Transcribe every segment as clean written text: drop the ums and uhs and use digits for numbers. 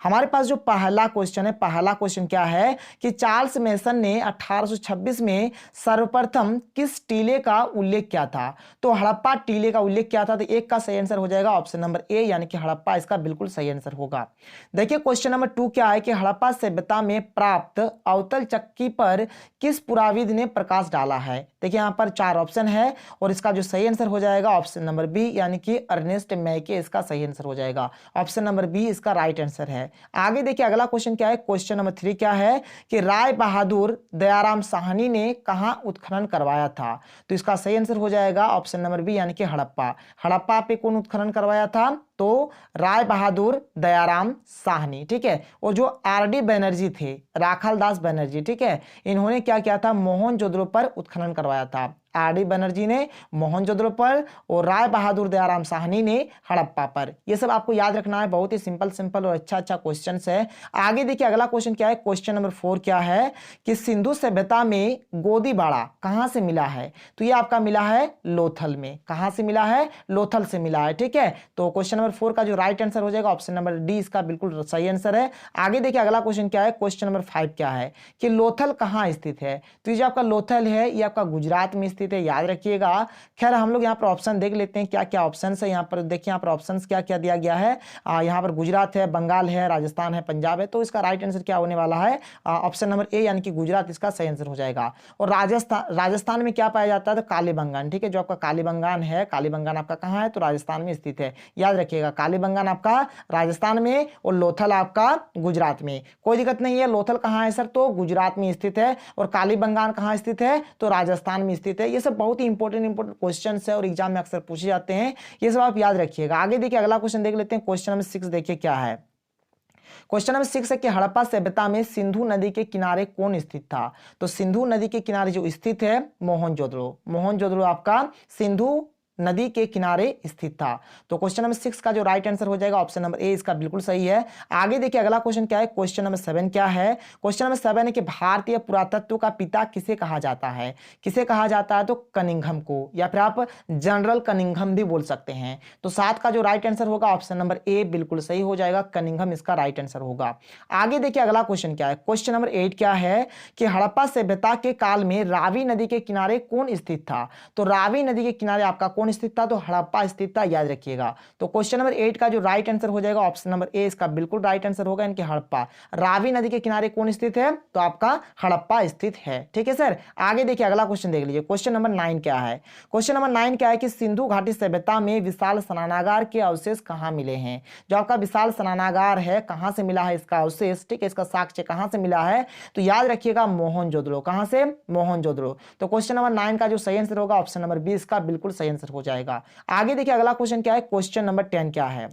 हमारे पास जो पहला क्वेश्चन है, पहला क्वेश्चन क्या है कि चार्ल्स मेसन ने 1826 में सर्वप्रथम किस टीले का उल्लेख किया था? तो हड़प्पा टीले का उल्लेख किया था। तो एक का सही आंसर हो जाएगा ऑप्शन नंबर ए, यानी कि हड़प्पा इसका बिल्कुल सही आंसर होगा। देखिए क्वेश्चन नंबर 2 क्या है कि हड़प्पा सभ्यता में प्राप्त अवतल चक्की पर किस पुराविद ने प्रकाश डाला है? देखिए यहां पर 4 ऑप्शन है और इसका जो सही आंसर हो जाएगा ऑप्शन नंबर बी, यानी कि अर्नेस्ट मैके इसका सही आंसर हो जाएगा। ऑप्शन नंबर बी इसका राइट आंसर है। आगे देखिए अगला क्वेश्चन क्या है, क्वेश्चन नंबर 3 क्या है कि राय बहादुर दयाराम साहनी ने कहां उत्खनन करवाया था? तो इसका सही आंसर हो जाएगा ऑप्शन नंबर बी, यानी कि हड़प्पा। हड़प्पा पे कौन उत्खनन करवाया था? तो राय बहादुर दयाराम साहनी, ठीक है। और जो आरडी बनर्जी थे, राखाल दास बनर्जी, ठीक है, इन्होंने क्या किया था? मोहनजोदड़ो पर उत्खनन करवाया था। आरडी बनर्जी ने मोहनजोदड़ो पर और राय बहादुर दयाराम साहनी ने हड़प्पा पर। ये सब आपको याद रखना है, बहुत ही सिंपल सिंपल और अच्छा अच्छा क्वेश्चन है। आगे देखिए अगला क्वेश्चन क्या है, क्वेश्चन नंबर 4 क्या है कि सिंधु सभ्यता में गोदीबाड़ा कहां से मिला है? तो ये आपका मिला है लोथल में। कहां से मिला है? लोथल से मिला है, ठीक है। तो क्वेश्चन नंबर 4 का जो राइट आंसर हो जाएगा ऑप्शन नंबर डी इसका बिल्कुल सही आंसर है। आगे देखिए अगला क्वेश्चन क्या है, क्वेश्चन नंबर 5 क्या है कि लोथल कहां स्थित है? तो ये जो आपका लोथल है ये आपका गुजरात में स्थित है, याद रखिएगा। खैर हम लोग यहाँ पर ऑप्शन देख लेते हैं क्या क्या ऑप्शन है। यहाँ पर देखिए, यहाँ पर ऑप्शन क्या क्या दिया गया है। यहाँ पर गुजरात है, बंगाल है, राजस्थान है, पंजाब है। तो इसका राइट आंसर क्या होने वाला है? ऑप्शन नंबर ए, यानी कि गुजरात इसका सही आंसर हो जाएगा। और राजस्थान में क्या पाया जाता है? तो कालीबंगान, ठीक है। जो आपका कालीबंगान है, कालीबंगान आपका कहाँ है? तो राजस्थान में स्थित है, याद रखिएगा। कालीबंगान आपका राजस्थान में और लोथल आपका गुजरात में। कोई दिक्कत नहीं है। लोथल कहाँ है सर? तो गुजरात में स्थित है। और कालीबंगान कहाँ स्थित है? तो राजस्थान में स्थित है। ये सब बहुत ही इंपॉर्टेंट क्वेश्चन है और एग्जाम में अक्सर पूछे जाते हैं, ये सब आप याद रखिएगा। आगे देखिए अगला क्वेश्चन देख लेते हैं, क्वेश्चन नंबर 6 देखिए क्या है। क्वेश्चन नंबर 6 है कि हड़प्पा सभ्यता में सिंधु नदी के किनारे कौन स्थित था? तो सिंधु नदी के किनारे जो स्थित है मोहनजोदड़ो। मोहनजोदड़ो आपका सिंधु नदी के किनारे स्थित था। तो क्वेश्चन नंबर 6 का जो राइट आंसर हो जाएगा ऑप्शन नंबर ए इसका बिल्कुल सही है। आगे देखिए अगला क्वेश्चन क्या है, क्वेश्चन नंबर 7 क्या है। क्वेश्चन नंबर 7 है कि भारतीय पुरातत्व का पिता किसे कहा जाता है? किसे कहा जाता है? तो कनिंघम को, या फिर आप जनरल कनिंघम भी बोल सकते हैं। तो 7 का जो राइट आंसर होगा ऑप्शन नंबर ए बिल्कुल सही हो जाएगा, कनिंघम इसका राइट आंसर होगा। आगे देखिए अगला क्वेश्चन क्या है, क्वेश्चन नंबर 8 क्या है कि हड़प्पा सभ्यता के काल में रावी नदी के किनारे कौन स्थित था? तो रावी नदी के किनारे आपका कौन स्थित था? तो हड़प्पा स्थित था, याद रखिएगा। तो क्वेश्चन नंबर 8 का जो राइट आंसर हो जाएगा ऑप्शन नंबर ए इसका बिल्कुल राइट आंसर होगा, यानी कि हड़प्पा। रावी नदी के किनारे कौन स्थित है? तो आपका हड़प्पा स्थित है, ठीक है सर। आगे देखिए अगला क्वेश्चन देख लीजिए, क्वेश्चन नंबर 9 क्या है। क्वेश्चन नंबर 9 क्या है कि सिंधु घाटी सभ्यता में विशाल स्नानागार के अवशेष कहां मिले हैं? जो आपका विशाल स्नानागार है कहां से मिला है इसका अवशेष, ठीक है, इसका साक्ष्य कहां से मिला है? तो याद रखिएगा मोहनजोदड़ो। कहां से? मोहनजोदड़ो। तो क्वेश्चन नंबर 9 का जो सही आंसर होगा ऑप्शन नंबर बी इसका बिल्कुल सही आंसर हो जाएगा। आगे देखिए अगला क्वेश्चन क्या है, क्वेश्चन नंबर 10 क्या है।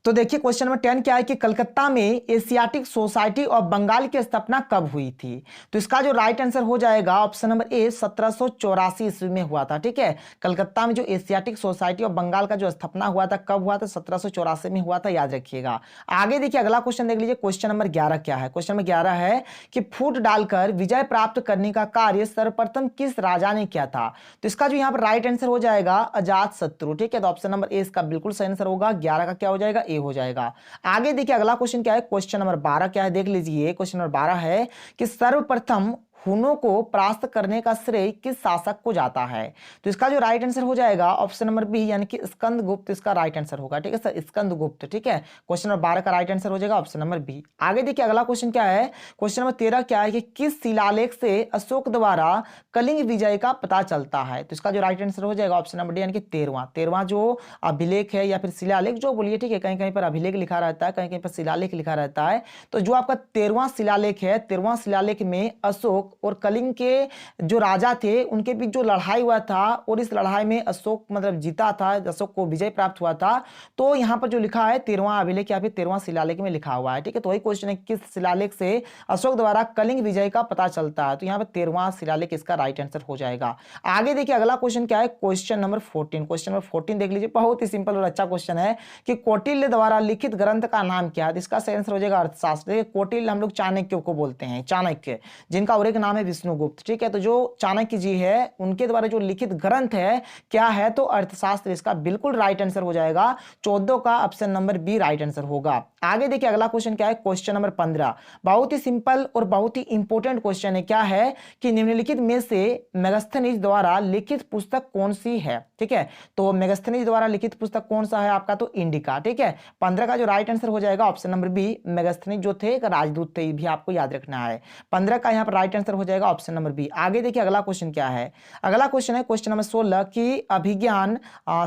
तो देखिए क्वेश्चन नंबर 10 क्या है कि कलकत्ता में एशियाटिक सोसाइटी ऑफ बंगाल की स्थापना कब हुई थी? तो इसका जो राइट आंसर हो जाएगा ऑप्शन नंबर ए 1784 ईस्वी में हुआ था, ठीक है। कलकत्ता में जो एशियाटिक सोसाइटी ऑफ बंगाल का जो स्थापना हुआ था कब हुआ था? 1784 में हुआ था, याद रखिएगा। आगे देखिए अगला क्वेश्चन देख लीजिए, क्वेश्चन नंबर 11 क्या है। क्वेश्चन नंबर 11 है कि फूट डालकर विजय प्राप्त करने का कार्य सर्वप्रथम किस राजा ने किया था? तो इसका जो यहाँ पर राइट आंसर हो जाएगा अजात शत्रु, ठीक है। तो ऑप्शन नंबर ए इसका बिल्कुल सही आंसर होगा। 11 का क्या हो जाएगा? ए हो जाएगा। आगे देखिए अगला क्वेश्चन क्या है, क्वेश्चन नंबर 12 क्या है देख लीजिए। क्वेश्चन नंबर 12 है कि सर्वप्रथम हुनों को परास्त करने का श्रेय किस शासक को जाता है? तो इसका जो राइट आंसर हो जाएगा ऑप्शन नंबर बी, यानी कि स्कंदगुप्त इसका राइट आंसर होगा, ठीक है सर, स्कंदगुप्त, ठीक है। क्वेश्चन नंबर 12 का राइट आंसर हो जाएगा ऑप्शन नंबर बी। आगे देखिए अगला क्वेश्चन क्या है, क्वेश्चन नंबर 13 क्या है कि किस शिलालेख से अशोक द्वारा कलिंग विजय का पता चलता है? तो इसका जो राइट आंसर हो जाएगा ऑप्शन नंबर डी, यानी कि 13वां जो अभिलेख है या फिर शिलालेख जो बोलिए, ठीक है। कहीं कहीं पर अभिलेख लिखा रहता है, कहीं कहीं पर शिलालेख लिखा रहता है। तो जो आपका 13वां शिलालेख है, 13वां शिलालेख में अशोक और कलिंग के जो राजा थे उनके बीच जो लड़ाई हुआ था और इस लड़ाई में अशोक मतलब जीता था, अशोक को विजय प्राप्त हुआ था। तो यहां पर जो लिखा है 13वां अभिलेख या फिर 13वां शिलालेख में लिखा हुआ है, ठीक है। तो वही क्वेश्चन है किस शिलालेख से अशोक द्वारा कलिंग विजय का पता चलता है? तो यहां पर 13वां शिलालेख इसका राइट आंसर हो जाएगा। आगे देखिए अगला क्वेश्चन क्या है, क्वेश्चन नंबर 14। क्वेश्चन नंबर 14 देख लीजिए, बहुत ही सिंपल और अच्छा क्वेश्चन है कि कौटिल्य द्वारा लिखित ग्रंथ का नाम क्या है? इसका सही आंसर हो जाएगा अर्थशास्त्र। कौटिल्य हम लोग चाणक्य को बोलते हैं, चाणक्य, जिनका और एक नाम है विष्णुगुप्त। ठीक है, तो जो चाणक्य जी है उनके द्वारा जो लिखित ग्रंथ है क्या है, तो अर्थशास्त्र इसका बिल्कुल राइट आंसर हो जाएगा। 14 का option number B right answer होगा। आगे देखिए अगला क्वेश्चन क्या है, क्वेश्चन नंबर 15। बहुत ही सिंपल और बहुत ही इंपॉर्टेंट क्वेश्चन है। क्या है कि निम्नलिखित में से मेगास्थनीज द्वारा लिखित पुस्तक कौन सी है। ठीक है, तो मेगास्थनीज द्वारा लिखित पुस्तक कौन सा है आपका, तो इंडिका। ठीक है, 15 का जो राइट आंसर हो जाएगा ऑप्शन नंबर बी। मेगास्थनीज जो थे एक राजदूत थे, ये भी आपको याद रखना है। 15 का यहाँ पर राइट आंसर हो जाएगा ऑप्शन नंबर बी। आगे देखिए अगला क्वेश्चन क्या है, अगला क्वेश्चन है क्वेश्चन नंबर 16 की अभिज्ञान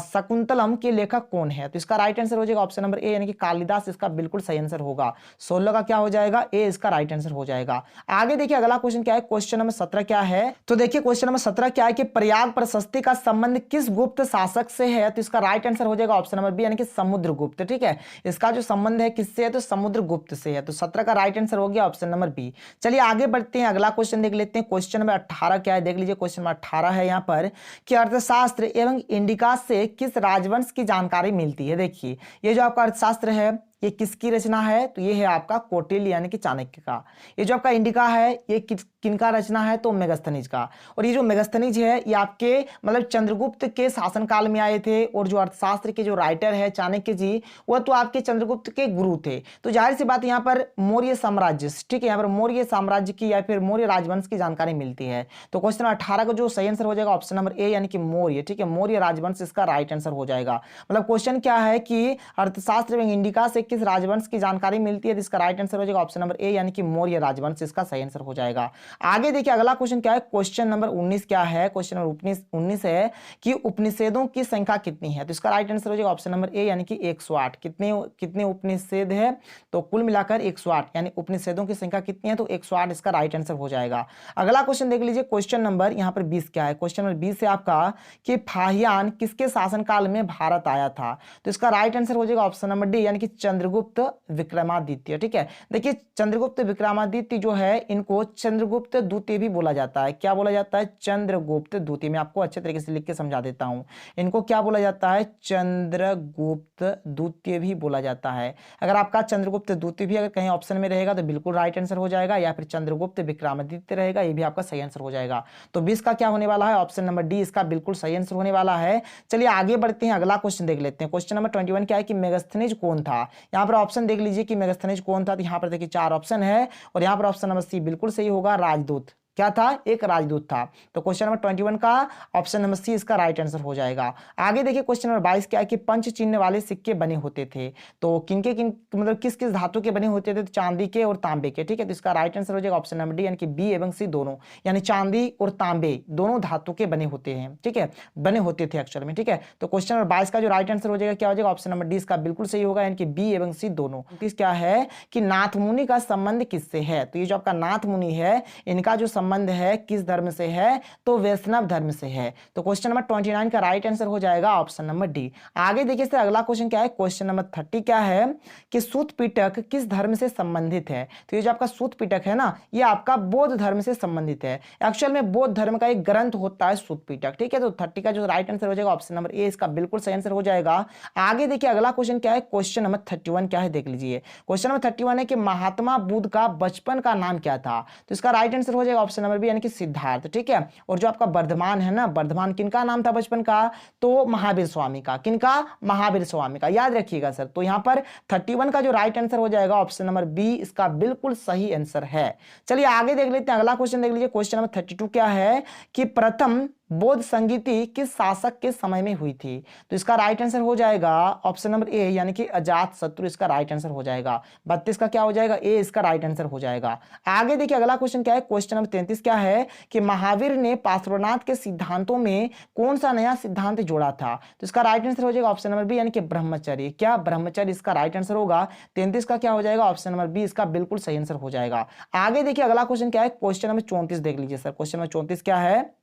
शकुंतलम के लेखक कौन है। तो इसका राइट आंसर हो जाएगा ऑप्शन नंबर ए, यानी कि कालिदास इसका बिल्कुल सही आंसर होगा। 16 का क्या हो जाएगा, ए इसका राइट आंसर हो जाएगा। आगे देखिए अगला क्वेश्चन क्या है, क्वेश्चन नंबर 17 क्या है, तो देखिए क्वेश्चन नंबर 17 क्या है कि प्रयाग प्रशस्ति का संबंध किस गुप्त शासक से है। तो इसका राइट आंसर हो जाएगा ऑप्शन नंबर बी, यानी कि समुद्रगुप्त। ठीक है, इसका जो संबंध है किससे है, तो समुद्रगुप्त से है। तो 17 का राइट आंसर हो गया ऑप्शन नंबर बी। चलिए आगे बढ़ते हैं, अगला क्वेश्चन देख लेते हैं। क्वेश्चन नंबर 18 क्या है, देख लीजिए क्वेश्चन नंबर 18 है यहाँ पर कि अर्थशास्त्र एवं इंडिका से किस राजवंश की जानकारी मिलती है। देखिए ये जो आपका अर्थशास्त्र है ये किसकी रचना है, तो ये है आपका कौटिल्य यानी कि चाणक्य का। ये जो आपका इंडिका है ये किनका रचना है, तो मेगास्थनीज का। और ये जो मेगास्थनीज है ये आपके मतलब चंद्रगुप्त के शासनकाल में आए थे। और जो अर्थशास्त्र के जो राइटर है चाणक्य जी, वह तो आपके चंद्रगुप्त के गुरु थे। तो जाहिर सी बात यहाँ पर मौर्य साम्राज्य, ठीक है, यहाँ पर मौर्य साम्राज्य की या फिर मौर्य राजवंश की जानकारी मिलती है। तो क्वेश्चन 18 का जो सही आंसर हो जाएगा ऑप्शन नंबर ए, यानी कि मौर्य। ठीक है, मौर्य राजवंश इसका राइट आंसर हो जाएगा। मतलब क्वेश्चन क्या है कि अर्थशास्त्र एवं इंडिका से किस राजवंश की जानकारी मिलती है, तो इसका राइट आंसर हो जाएगा ऑप्शन नंबर ए, यानी कि मौर्य राजवंश इसका सही आंसर हो जाएगा। आगे देखिए अगला क्वेश्चन क्या है, क्वेश्चन नंबर 19 क्या है, क्वेश्चन नंबर 19 है कि उपनिषेधों की संख्या कितनी है। तो इसका राइट आंसर हो जाएगा ऑप्शन नंबर ए, यानी कि 108। कितने उपनिषेध है, तो कुल मिलाकर 108, यानी उपनिषेधों की संख्या कितनी है, तो 108 इसका राइट आंसर हो जाएगा। अगला क्वेश्चन देख लीजिए, क्वेश्चन नंबर यहाँ पर 20 क्या है, क्वेश्चन नंबर 20 है आपका कि फाहियान किसके शासनकाल में भारत आया था। तो इसका राइट आंसर हो जाएगा ऑप्शन नंबर डी, यानी कि चंद्रगुप्त विक्रमादित्य। ठीक है, देखिए चंद्रगुप्त विक्रमादित्य जो है इनको चंद्रगुप्त द्वितीय भी बोला जाता है। क्या बोला जाता है, चंद्रगुप्त द्वितीय। मैं आपको अच्छे तरीके से लिख के समझा देता हूं, इनको क्या बोला जाता है, चंद्रगुप्त द्वितीय भी बोला जाता है। अगर आपका चंद्रगुप्त द्वितीय भी अगर कहीं ऑप्शन में रहेगा तो बिल्कुल राइट आंसर हो जाएगा, या फिर चंद्रगुप्त विक्रमादित्य रहेगा, ये भी आपका सही आंसर हो जाएगा। तो 20 का क्या होने वाला है, ऑप्शन नंबर डी इसका बिल्कुल सही आंसर होने वाला है। चलिए आगे बढ़ते हैं, अगला क्वेश्चन देख लेते हैं। क्वेश्चन नंबर 21 क्या है कि मेगास्थनीज कौन था। यहाँ पर ऑप्शन देख लीजिए कि मेगास्थनीज कौन था। तो यहाँ पर देखिए 4 ऑप्शन है और यहाँ पर ऑप्शन नंबर सी बिल्कुल सही होगा, राजदूत। क्या था, एक राजदूत था। तो क्वेश्चन नंबर 21 का ऑप्शन नंबर सी इसका राइट आंसर हो जाएगा। आगे देखिए क्वेश्चन नंबर 22 क्या है कि पंच चिन्ह वाले सिक्के बने होते थे। तो किन मतलब किस किस धातु के बने होते थे, तो चांदी के और तांबे के। ठीक है, तो इसका राइट आंसर हो जाएगा ऑप्शन नंबर डी, यानी कि बी एवं सी दोनों, यानी चांदी और तांबे दोनों धातु के बने होते हैं। ठीक है, बने होते थे एक्चुअल में। ठीक है, तो क्वेश्चन नंबर 22 का जो राइट आंसर हो जाएगा क्या हो जाएगा, ऑप्शन नंबर डी इसका बिल्कुल सही होगा, यानी कि बी एवं सी दोनों। क्या है कि नाथ मुनि का संबंध किससे है। तो ये जो आपका नाथ मुनि है इनका जो संबंध है किस धर्म से है, तो वैष्णव धर्म से है। तो क्वेश्चन नंबर 29 का राइट आंसर हो जाएगा ऑप्शन नंबर डी। आगे देखिए सर अगला क्वेश्चन क्या है, क्वेश्चन नंबर 30 क्या है कि सूत पिटक किस धर्म से संबंधित है। तो ये जो आपका सूत पिटक है ना, ये आपका बौद्ध धर्म से संबंधित है। एक्चुअल में बौद्ध धर्म का एक ग्रंथ होता है सूत पिटक। ठीक है, तो 30 का जो राइट आंसर हो जाएगा ऑप्शन नंबर ए इसका बिल्कुल सही आंसर हो जाएगा। आगे देखिए अगला क्वेश्चन क्या है, क्वेश्चन नंबर 31 क्या है देख लीजिए। क्वेश्चन नंबर 31 है कि महात्मा बुद्ध का बचपन का नाम क्या था। तो इसका राइट आंसर हो जाएगा ऑप्शन नंबर बी, यानी कि सिद्धार्थ। ठीक है, और जो आपका वर्धमान है ना, वर्धमान किनका नाम था बचपन का, तो महावीर स्वामी का। किनका, महावीर स्वामी का, याद रखिएगा सर। तो यहां पर 31 का जो राइट आंसर हो जाएगा ऑप्शन नंबर बी इसका बिल्कुल सही आंसर है। चलिए आगे देख लेते हैं, अगला क्वेश्चन देख लीजिए। क्वेश्चन नंबर 32 क्या है कि प्रथम बौद्ध संगीति किस शासक के समय में हुई थी। तो इसका राइट आंसर हो जाएगा ऑप्शन नंबर ए, यानी कि अजात शत्रु इसका राइट आंसर हो जाएगा। 32 का क्या हो जाएगा, ए इसका राइट आंसर हो जाएगा। आगे देखिए अगला क्वेश्चन क्या है, क्वेश्चन नंबर 33 क्या है कि महावीर ने पार्श्वनाथ के सिद्धांतों में कौन सा नया सिद्धांत जोड़ा था। तो इसका राइट आंसर हो जाएगा ऑप्शन नंबर बी, यानी कि ब्रह्मचर्य। क्या, ब्रह्मचर्य इसका राइट आंसर होगा। 33 का क्या हो जाएगा, ऑप्शन नंबर बी इसका बिल्कुल सही आंसर हो जाएगा। आगे देखिए अगला क्वेश्चन क्या है, क्वेश्चन नंबर 34 देख लीजिए सर। क्वेश्चन नंबर 34 क्या है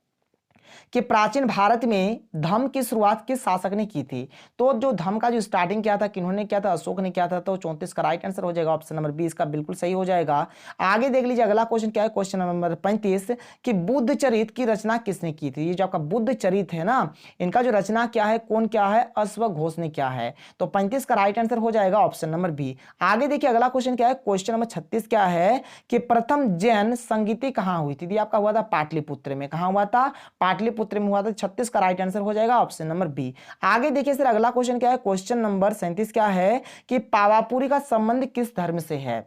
कि प्राचीन भारत में धम्म की शुरुआत किस शासक ने की थी? तो जो धम्म का जो स्टार्टिंग किया था किन्होंने किया था? अशोक ने किया था। तो 34 का राइट आंसर हो जाएगा ऑप्शन नंबर बी, इसका बिल्कुल सही हो जाएगा। आगे देख लीजिए अगला क्वेश्चन क्या है, क्वेश्चन नंबर 35 कि बुद्ध चरित की रचना किसने की थी? ये जो आपका बुद्ध चरित है ना, इनका जो रचना क्या है, कौन क्या है, अश्वघोष ने क्या है। तो 35 का राइट आंसर हो जाएगा ऑप्शन नंबर बी। आगे देखिए अगला क्वेश्चन क्या है, क्वेश्चन नंबर 36 क्या है कि प्रथम जैन संगीति कहां हुई थी? आपका हुआ था पाटलिपुत्र में। कहां हुआ था? पाटलिपुत्र में हुआ था। 36 का राइट आंसर हो जाएगा ऑप्शन नंबर बी। आगे देखिए सर अगला क्वेश्चन क्या है, क्वेश्चन नंबर 37 क्या है कि पावापुरी का संबंध किस धर्म से है?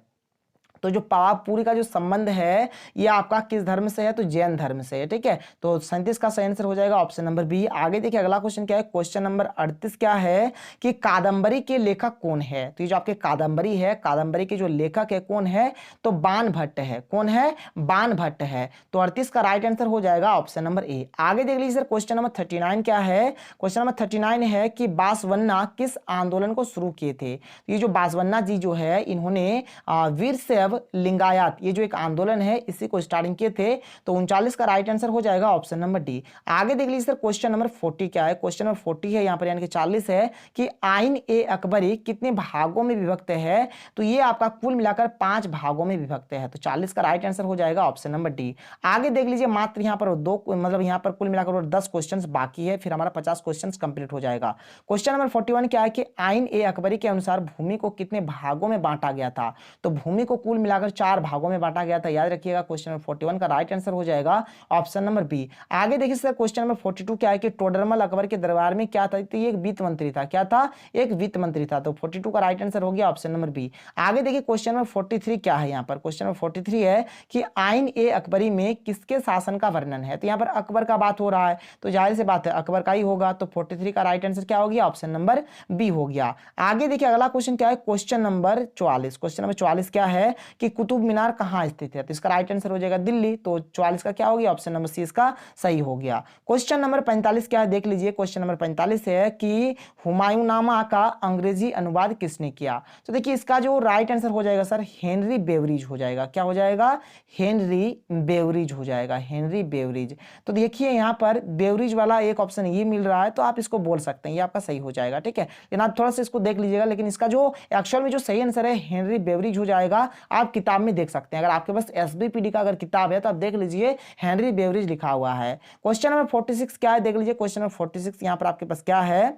तो जो पावापुरी का जो संबंध है ये आपका किस धर्म से है? तो जैन धर्म से है। ठीक है, तो 37 का सही आंसर हो जाएगा ऑप्शन नंबर बी। आगे देखिए अगला क्वेश्चन क्या है, क्वेश्चन नंबर 38 क्या है कि कादंबरी के लेखक कौन है? तो ये जो आपके कादंबरी है, कादंबरी के जो लेखक है कौन है? तो बाण भट्ट है। कौन है? बाण भट्ट है। तो 38 का राइट आंसर हो जाएगा ऑप्शन नंबर ए। आगे देख लीजिए सर क्वेश्चन नंबर 39 क्या है, क्वेश्चन नंबर 39 है कि बासवन्ना किस आंदोलन को शुरू किए थे? ये जो बासवन्ना जी जो है इन्होंने वीरशैव लिंगायत ये जो एक आंदोलन है इसी को स्टार्टिंग किए थे। तो 39 का राइट आंसर हो जाएगा ऑप्शन नंबर डी। आगे देख लीजिए सर क्वेश्चन नंबर 40 क्या है, क्वेश्चन नंबर 40 है यहाँ पर यानी कि 40 है कि आइन ए अकबरी कितने भागों में विभक्त है? तो ये आपका कुल मिलाकर 5 भागों में विभक्त है। तो 40 का राइट आंसर हो जाएगा ऑप्शन नंबर डी। आगे देख लीजिए मात्र यहाँ पर दो मतलब यहाँ पर कुल मिलाकर 10 क्वेश्चन बाकी है, फिर हमारा 50 क्वेश्चन कंप्लीट हो जाएगा। क्वेश्चन नंबर 41 क्या है कि आइन ए अकबरी के अनुसार भूमि को कितने भागों में बांटा गया था? तो भूमि को कुल मिलाकर 4 भागों में बांटा गया था। याद रखिएगा क्वेश्चन नंबर 41 का राइट आंसर हो जाएगा ऑप्शन नंबर बी। आगे देखिए सर क्वेश्चन नंबर 42 क्या है कि टोडरमल अकबर के दरबार में क्या था? तो ये एक वित्त मंत्री था। क्या था? एक वित्त मंत्री था। तो 42 का राइट आंसर हो गया ऑप्शन नंबर बी। आगे देखिए क्वेश्चन नंबर 43 क्या है, यहाँ पर क्वेश्चन नंबर 43 है कि आइन ए अकबरी में किसके शासन का वर्णन है? तो यहाँ पर अकबर का बात हो रहा है तो जाहिर सी बात है अकबर का ही होगा। तो 43 का राइट आंसर क्या हो गया? ऑप्शन नंबर बी हो गया। आगे देखिए अगला क्वेश्चन क्या है, क्वेश्चन नंबर 44। क्वेश्चन नंबर 44 क्या है कि कुतुब मीनार कहां स्थित है? तो इसका राइट आंसर हो जाएगा दिल्ली। तो 44 का क्या हो गया? ऑप्शन नंबर सी इसका सही हो गया। क्वेश्चन नंबर 45 क्या है देख लीजिए, क्वेश्चन नंबर 45 है कि हुमायूंनामा का अंग्रेजी अनुवाद किसने किया? तो देखिए इसका जो राइट आंसर हो जाएगा सर हेनरी बेवरिज हो जाएगा। क्या हो जाएगा? हेनरी बेवरिज हो जाएगा। Henry Beveridge. तो देखिए यहाँ पर बेवरिज वाला एक ऑप्शन ये मिल रहा है तो आप इसको बोल सकते हैं, ये आपका सही हो जाएगा। ठीक है, लेकिन आप थोड़ा सा इसको देख लीजिएगा, लेकिन इसका जो एक्चुअल में जो सही आंसर है हेनरी बेवरिज हो जाएगा। आप किताब में देख सकते हैं, अगर आपके पास एसबीपीडी का अगर किताब है तो आप देख लीजिए हेनरी बेवरिज लिखा हुआ है। क्वेश्चन नंबर 46 क्या है देख लीजिए, क्वेश्चन नंबर 46 यहाँ पर आपके पास क्या है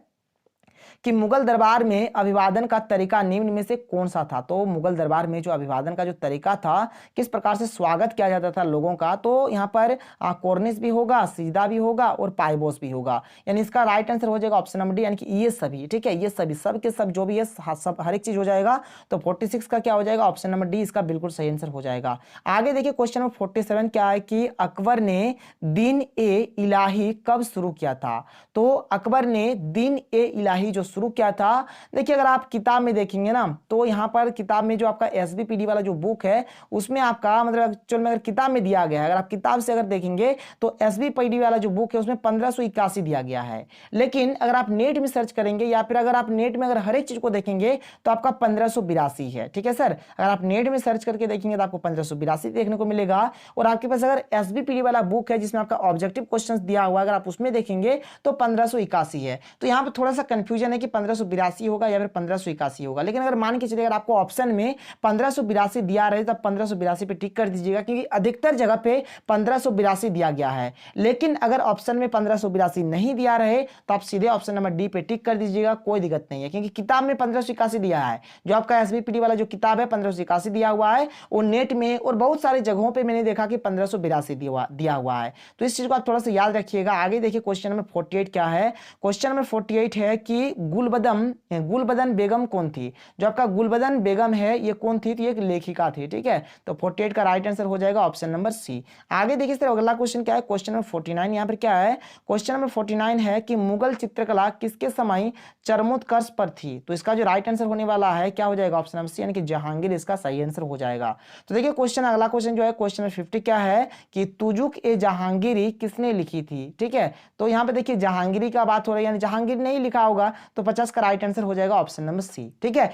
कि मुगल दरबार में अभिवादन का तरीका निम्न में से कौन सा था? तो मुगल दरबार में जो अभिवादन का जो तरीका था, किस प्रकार से स्वागत किया जाता था लोगों का, तो यहाँ पर कॉर्निश भी होगा, सीधा भी होगा और पाइबोस भी होगा। यानी इसका राइट आंसर हो जाएगा ऑप्शन नंबर डी, यानी कि ये सभी। ठीक है, ये सभी सब के सब जो भी है सब हर एक चीज हो जाएगा। तो 46 का क्या हो जाएगा? ऑप्शन नंबर डी इसका बिल्कुल सही आंसर हो जाएगा। आगे देखिए क्वेश्चन नंबर 47 क्या है कि अकबर ने दिन ए इलाही कब शुरू किया था? तो अकबर ने दिन ए इलाही जो शुरू किया था, देखिए अगर आप किताब में देखेंगे ना तो यहाँ पर किताब में जो आपका एसबीपीडी वाला जो बुक है उसमें आपका मतलब एक्चुअल में अगर किताब में दिया गया है, अगर आप किताब से अगर देखेंगे तो एसबीपीडी वाला जो बुक है उसमें 1581 दिया गया है। लेकिन अगर आप नेट में सर्च करेंगे या फिर अगर आप नेट में अगर हर एक चीज को देखेंगे तो आपका 1582 है। ठीक है सर, अगर आप नेट में सर्च करके देखेंगे तो आपको 1582 देखने को मिलेगा। और आपके पास अगर एसबीपीडी वाला बुक है जिसमें आपका ऑब्जेक्टिव क्वेश्चन दिया हुआ है, अगर आप उसमें देखेंगे तो 1581 है। तो यहाँ पर थोड़ा सा कंफ्यूजन है कि 1582 होगा या फिर 1581 होगा। लेकिन अगर मान के चलिए अगर आपको ऑप्शन में 1582 दिया रहे तब 1582 पे टिक कर दीजिएगा, क्योंकि अधिकतर जगह पे 1582 दिया गया है। लेकिन अगर ऑप्शन में 1582 नहीं दिया रहे तो आप सीधे ऑप्शन नंबर डी पे टिक कर दीजिएगा, कोई दिक्कत नहीं है, क्योंकि किताब में 1581 दिया है। जो आपका एसबीपीडी वाला जो किताब है 1581 दिया हुआ है, वो नेट में और बहुत सारी जगहों पर मैंने देखा कि 1582 दिया हुआ है। तो इस चीज को आप थोड़ा सा याद रखिएगा। आगे देखिए क्वेश्चन नंबर 48 क्या है, क्वेश्चन नंबर 48 है कि गुलबदन बेगम कौन थी? जो आपका गुलबदन बेगम है ये कौन थी? तो ये एक लेखिका थी। ठीक है, तो 48 का राइट आंसर हो जाएगा ऑप्शन नंबर सी। आगे देखिए सर अगला क्वेश्चन क्या है, क्वेश्चन नंबर 49 यहाँ पर क्या है, क्वेश्चन नंबर 49 है कि मुगल चित्रकला किसके समय चरमोत्कर्ष पर थी? तो इसका जो राइट आंसर होने वाला है क्या हो जाएगा? ऑप्शन नंबर सी, यानी कि जहांगीर इसका सही आंसर हो जाएगा। तो देखिए क्वेश्चन अगला क्वेश्चन जो है क्वेश्चन नंबर 50 क्या है कि तुजुक ए जहांगीरी किसने लिखी थी? ठीक है, तो यहाँ पे देखिए जहांगीरी का बात हो रही है, यानी जहांगीर नहीं लिखा होगा तो 50 का राइट आंसर हो जाएगा ऑप्शन नंबर सी। ठीक है,